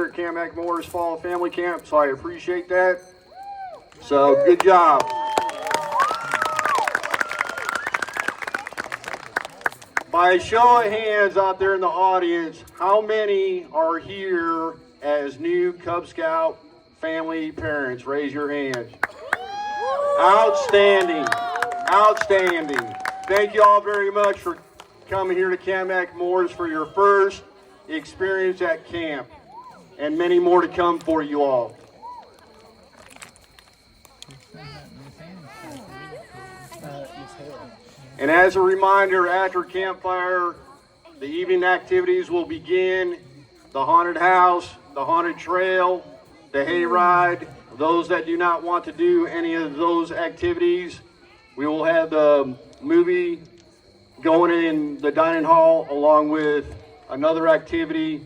at Camp Mack Morris Fall Family Camp, so I appreciate that. So good job. By a show of hands out there in the audience, how many are here as new Cub Scout family parents? Raise your hands. Outstanding. Outstanding. Thank you all very much for coming here to Camp Mack Morris for your first experience at camp, and many more to come for you all. And as a reminder, after campfire, the evening activities will begin. The haunted house, the haunted trail, the hayride. Those that do not want to do any of those activities, we will have the movie going in the dining hall along with another activity.